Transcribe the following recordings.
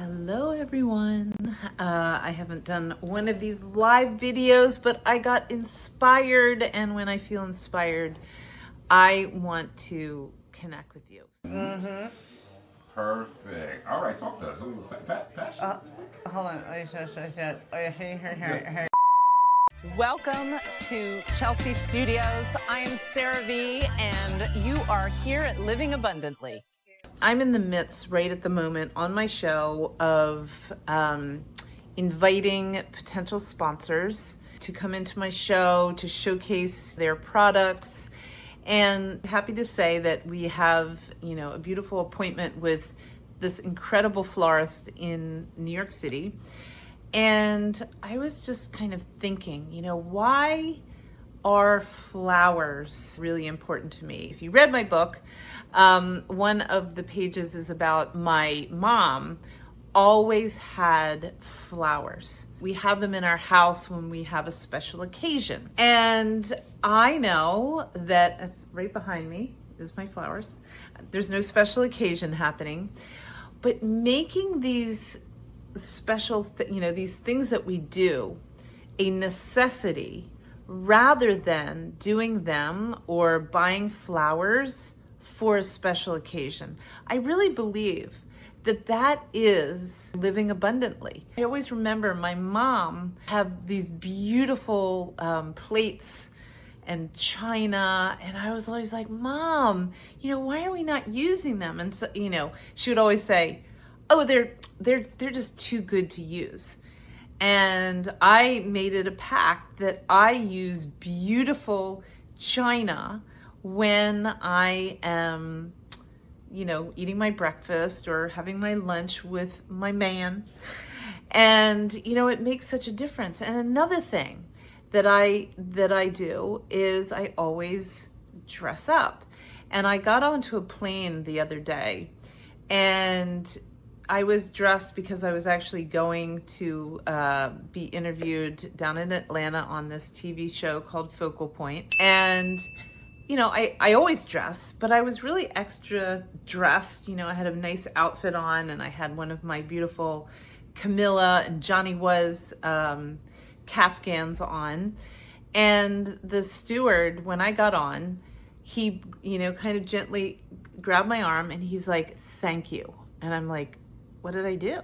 Hello everyone. I haven't done one of these live videos, but I got inspired, and when I feel inspired, I want to connect with you. Perfect. All right, talk to us. A little passion. Hold on. Welcome to Chelsea Studios. I am Sarah V, and you are here at Living Abundantly. I'm in the midst right at the moment on my show of inviting potential sponsors to come into my show to showcase their products. And happy to say that we have, a beautiful appointment with this incredible florist in New York City. And I was just kind of thinking, why are flowers really important to me? If you read my book, one of the pages is about my mom always had flowers. We have them in our house when we have a special occasion. And I know that right behind me is my flowers. There's no special occasion happening, but making these special, these things that we do a necessity rather than doing them or buying flowers for a special occasion. I really believe that is living abundantly. I always remember my mom have these beautiful plates and china, and I was always like, Mom, why are we not using them? And so, she would always say, oh, they're just too good to use. And I made it a pact that I use beautiful china when I am, eating my breakfast or having my lunch with my man. And, it makes such a difference. And another thing that I do is I always dress up. And I got onto a plane the other day, and I was dressed because I was actually going to be interviewed down in Atlanta on this TV show called Focal Point. And, I always dress, but I was really extra dressed. I had a nice outfit on, and I had one of my beautiful Camilla and Johnny Was Kafgans on. And the steward, when I got on, he, kind of gently grabbed my arm and he's like, thank you. And I'm like, what did I do?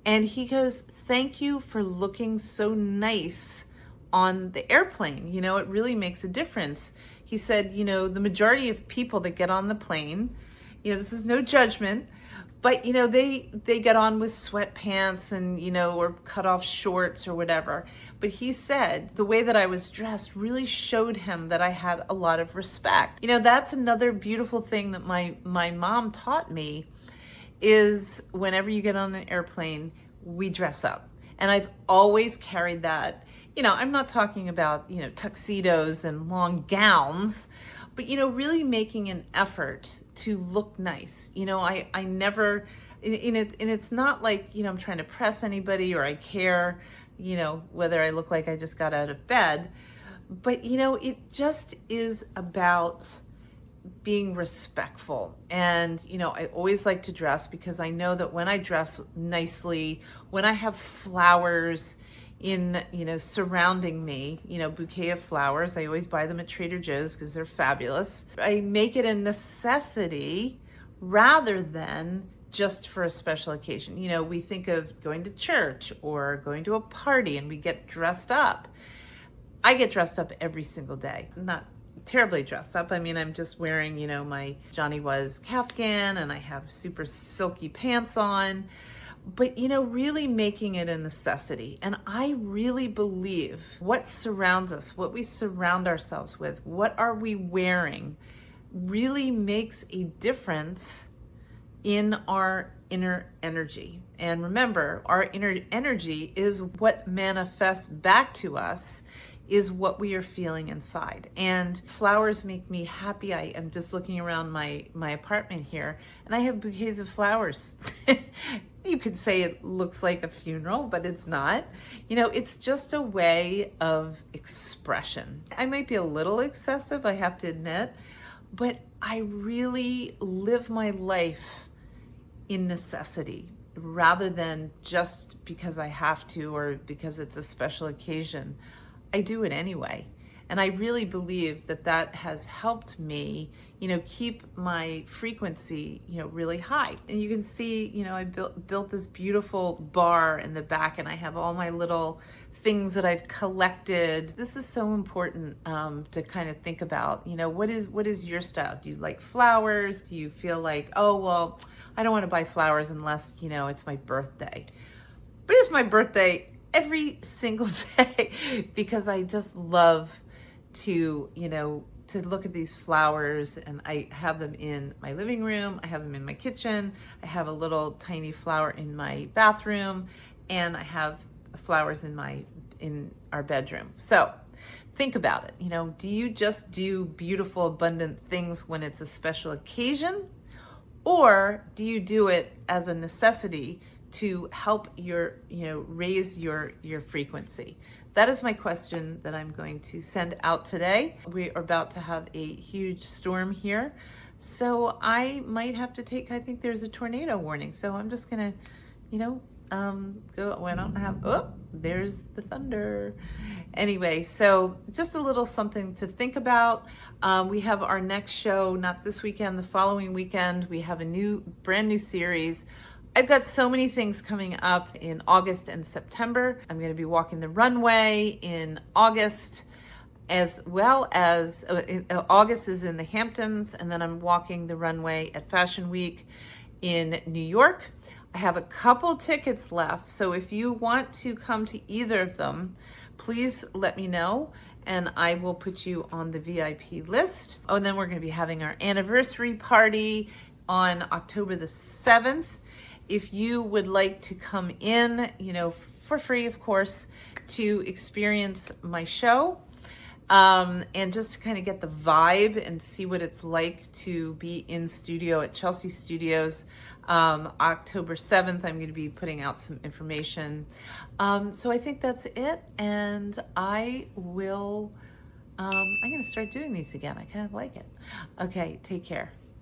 And he goes, thank you for looking so nice on the airplane. It really makes a difference. He said, the majority of people that get on the plane, this is no judgment, but, they get on with sweatpants and, or cut off shorts or whatever. But he said the way that I was dressed really showed him that I had a lot of respect. That's another beautiful thing that my mom taught me, is whenever you get on an airplane, we dress up. And I've always carried that. I'm not talking about, tuxedos and long gowns, but, really making an effort to look nice. I never, and it's not like, I'm trying to press anybody or I care, whether I look like I just got out of bed, but, it just is about being respectful. And, I always like to dress because I know that when I dress nicely, when I have flowers in, surrounding me, bouquet of flowers, I always buy them at Trader Joe's because they're fabulous. I make it a necessity rather than just for a special occasion. We think of going to church or going to a party and we get dressed up. I get dressed up every single day. Not terribly dressed up. I'm just wearing, my Johnny Was Kafgan, and I have super silky pants on, but, really making it a necessity. And I really believe what surrounds us, what we surround ourselves with, what are we wearing, really makes a difference in our inner energy. And remember, our inner energy is what manifests back to us, is what we are feeling inside. And flowers make me happy. I am just looking around my apartment here, and I have bouquets of flowers. You could say it looks like a funeral, but it's not. It's just a way of expression. I might be a little excessive, I have to admit, but I really live my life in necessity rather than just because I have to or because it's a special occasion, I do it anyway. And I really believe that that has helped me, keep my frequency, really high. And you can see, I built this beautiful bar in the back, and I have all my little things that I've collected. This is so important to kind of think about, what is your style? Do you like flowers? Do you feel like, oh, well, I don't want to buy flowers unless, it's my birthday. But it's my birthday every single day because I just love to look at these flowers, and I have them in my living room, I have them in my kitchen, I have a little tiny flower in my bathroom, and I have flowers in our bedroom. So think about it. Do you just do beautiful, abundant things when it's a special occasion, or do you do it as a necessity to help raise your frequency? That is my question that I'm going to send out today. We are about to have a huge storm here, so I might have to I think there's a tornado warning, so I'm just gonna, go when I don't have, there's the thunder. Anyway, so just a little something to think about. We have our next show, not this weekend, the following weekend. We have a brand new series. I've got so many things coming up in August and September. I'm going to be walking the runway in August, as well as August is in the Hamptons, and then I'm walking the runway at Fashion Week in New York. I have a couple tickets left, so if you want to come to either of them, please let me know, and I will put you on the VIP list. Oh, and then we're going to be having our anniversary party on October the 7th. If you would like to come in, for free, of course, to experience my show, and just to kind of get the vibe and see what it's like to be in studio at Chelsea Studios, October 7th, I'm going to be putting out some information. So I think that's it, and I'm going to start doing these again. I kind of like it. Okay, take care.